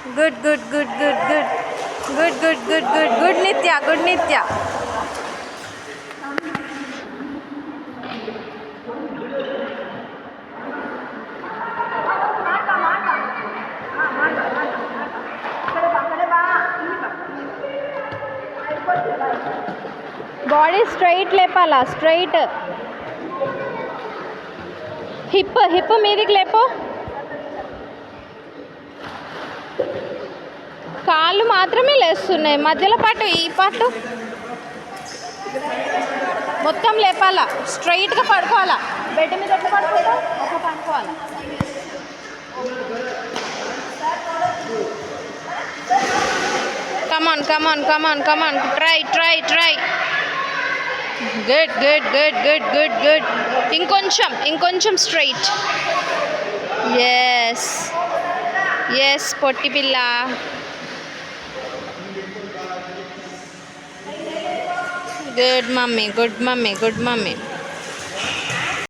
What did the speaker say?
Good good good good good good good good good good Nitya good Nitya. Body straight లేపాలా, straight. Hip hip మీదికి లేపు. కాళ్ళు మాత్రమే లేస్తున్నాయి, మధ్యలో పాటు ఈ పాటు మొత్తం లేపాలా. స్ట్రైట్గా పడుకోవాలా. బెడ్ మీద ఎట్లా పడుకోవాలా, ఒక పడుకోవాలా. Come on come on come on come on, try try try. Good good good good good good. ఇంకొంచెం ఇంకొంచెం స్ట్రైట్. ఎస్ ఎస్ పొట్టి పిల్ల. Good mummy good mummy good mummy.